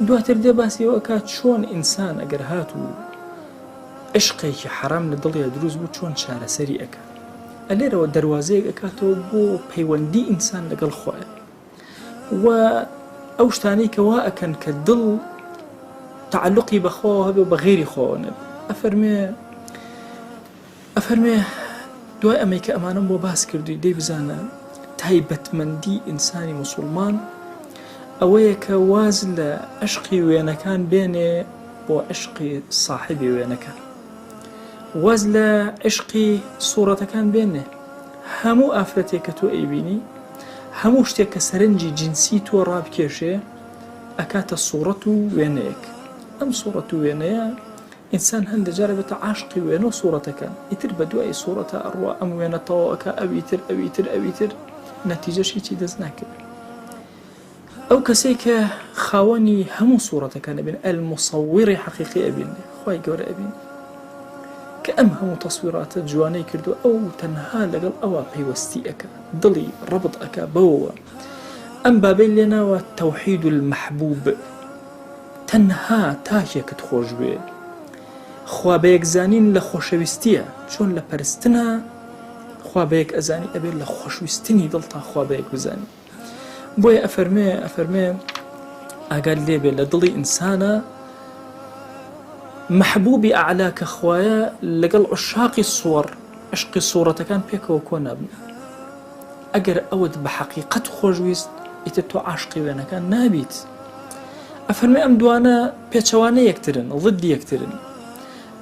دواتر دێ باسیەوە کات چۆن ئینسان ئەگەر هات و عشقێکی حرام لە دڵیا دروست بوو چۆن چارەسەری ئەکات. ئەلێرەوە دەواازەیەک ئەکاتەوە بۆ پەیوەندی ئینسان لەگەڵ خۆیە و ئەو شتانەی کە وا ئەکەن کە دڵ تعلقی بەخۆ هەبێ بە غێری خۆوە نەبێ. ئەفەرمێ دوای ئەمەی کە ئەمانم بۆ باس کردووی دەی بزانە تایبەتمەندی ئینسانی موسڵمان ئەوەیە کە واز لە عشقی وێنەکان بێنێ بۆ عشقی صاحبی وێنەکان، واز لە عشقی سوورەتەکان بێنێ. هەموو ئافرەتێک کە تۆ ئەیبینی، هەموو شتێک کە سەرنجی جنسی تۆ ڕابکێشێ ئەکاتە سوورەت و وێنەیەک. ئەم سوورەت و وێنەیە ئینسان هەندێک جارە بێتە عاشقی وێنە و سوورەتەکان، ئیتر بە دوای سوورەتە ئەڕوا ئەم وێنە تەواوەکە ئەویتر نەتیجەش هیچی دەست ناکرد. ئەو کەسێک کە خاوەنی هەموو سوورەتەکان ئەبین، ئەلموسەویری حەقیقی ئەبین، خوای گەورە ئەبین کە ئەم هەموو تەسویراتە جوانەی کردو ئەو تەنها لەگەڵ ئەوە پەیوەستی ئەکا، دڵی ڕەبط ئەکا بەوەوە. ئەم بابەی لێناوە تەوحید المەحبوب، تەنها تاکێکت خۆش بێ. خوا بەیەکزانین لە خۆشەویستیە، چۆن لە پەرستنە خوا بەیەک ئەزانی ئەبێت لە خۆشویستنی دڵ تا خوا بەیەک بزانی. بۆیە ئەفەرمێ ئاگات لێبێ لە دڵی ئینسانە محبوبی ئەعلا کە خوایە لەگەڵ عشاقی سوور عشقی سوورەتەکان پێکەوە کۆ نابن. ئەگەر ئەوت بە حەقیقەت خۆشویست ئیتر تۆ عاشقی وێنەکان نابیت. ئەفەرمێ ئەم دوانە پێچەوانە یەکترن، ضدی یەکترن.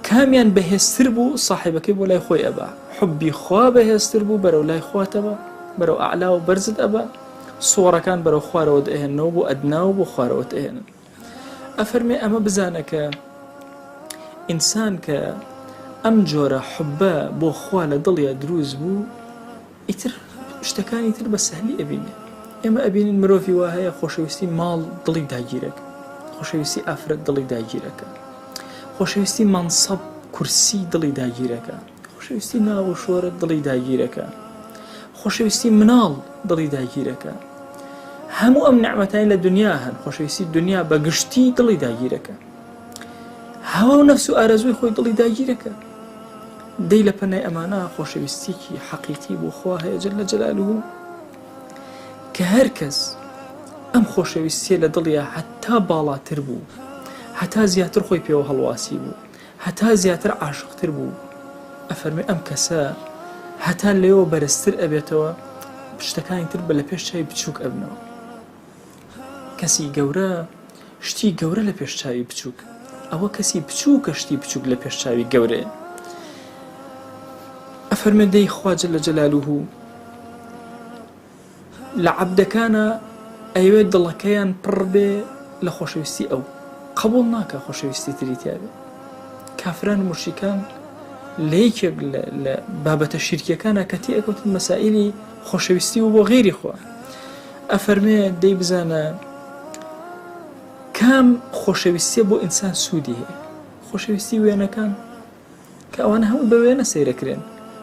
کامیان بەهێزتر بوو صاحبەکەی بۆ لای خۆی ئەبا، حبی خوا بەهێزتر بوو بەرەو لای خواتەبە، بەرەو ئەعلا و بەرزت ئەبا، سوورەکان بەرەو خوارەوە دەهێننەوە بۆ ئەدناوە بۆ خوارەوە دەهێنن. ئەفەرمێ ئەمە بزانە کە ئینسان کە ئەم جۆرە حبە بۆ خوا لە دڵیا دروست بوو ئیتر شتەکانی تر بە سەهلی ئەبینێ. ئێمە ئەبینین مرۆڤی وا هەیە خۆشەویستی ماڵ دڵی داگیرەکە، خۆشەویستی ئافرەت دڵی داگیرەکە، خۆشەویستی مانسەب کورسی دڵی داگیرەکە، خۆشەویستی ناو و شۆرە دڵی داگیرەکە، خۆشەویستی مناڵ دڵی داگیرەکە. هەموو ئەم نعمەتانی لە دنیا هەن، خۆشەویستی دنیا بە گشتی دڵی داگیرەکە، هەوا و نەفس و ئارەزوی خۆی دڵی داگیرەکە. دەی لە پەنای ئەمانە خۆشەویستیکی حەقیقی بۆ خوا هەیە جەلە جەلالوهو کە هەر کەس ئەم خۆشەویستیە لە دڵیا هەتا باڵاتر بوو، هەتا زیاتر خۆی پێوە هەڵواسی بوو، هەتا زیاتر عاشقتر بوو، ئەفەرمێ ئەم کەسە هەتا لێەوە بەرزتر ئەبێتەوە، شتەکانی تر بە لە پێش چاوی بچووک ئەبنەوە. کەسی گەورە شتی گەورە لە پێش چاوی بچووک، ئەوە کەسی بچووکە شتی بچووک لە پێش چاوی گەورەیە. ئەفەرمێ دەی خوا جەلە جەلالوهو لە عەبدەکانە ئەیوێ دڵەکەیان پڕ بێ لە خۆشەویستی ئەو، قبول ناکە خۆشەویستی تری تیا بێ. کافران و موشریکان لە یەکێک لە بابەتە شیرکیەکانە کە تێ ئەکەوتن مەسائیلی خۆشەویستی و بۆ غێری خوا. ئەفەرمێ دەی بزانە کام خۆشەویستیە بۆ ئینسان سوودی هەیە، خۆشەویستی وێنەکان کە ئەوانە هەموو بە وێنە سەیرەکرێن،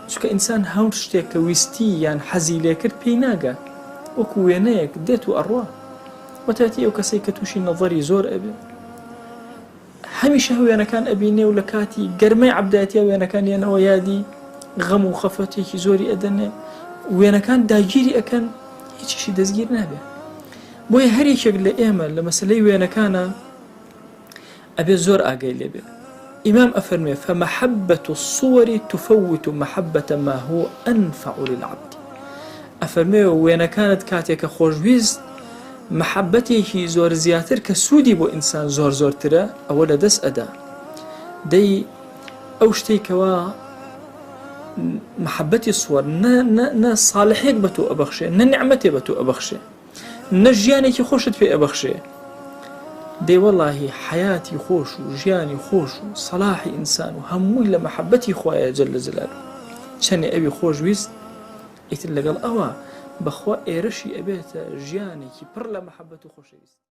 چونکە ئینسان هەور شتێک کە ویستی یان حەزی لێکرد پێی ناگا، وەکو وێنەیەک دێت و ئەڕوا. وەتاتی ئەو کەسێک کە تووشی نەظەری زۆر ئەبێ هەمیشە وێنەکان ئەبینێ و لە کاتی گەرمەی عەبدایەتیە وێنەکانیانەوە یادی غەم و خەفەتێکی زۆری ئەدەنێ، وێنەکان داگیری ئەکەن، هیچیشی دەستگیر نابێ. بۆیە هەر یەکێک لە ئێمە لە مەسەلەی وێنەکانە ئەبێ زۆر ئاگای لێبێ. ئیمام ئەفەرمێ فمەحەبەت الصور تفوت مەحەبەت ما هو ئەنفع للعەبد. ئەفەرمێ وێنەکانت کاتێکە خۆشویست محەبەتێکی زۆر زیاتر کە سوودی بۆ ئینسان زۆر زۆرترە ئەوە لە دەست ئەدا. دەی ئەو شتێکەوە محەبەتی سوور نە ساڵحێک بە تۆ ئەبەخشێ، نە نعمەتێ بە تۆ ئەبەخشێ، نە ژیانێکی خۆشت پێ ئەبەخشێ. دەی وەڵاهی حیاتی خۆش و ژیانی خۆش و سەلاحی ئینسان و هەمووی لە محەبەتی خوایە جەلە جەلالوهو. چەندێ ئەوی خۆشویست ئیتر لەگەڵ ئەوە بەخوا ئێرەشی ئەبێتە ژیانێکی پڕ لە محەبەت و خۆشەویست.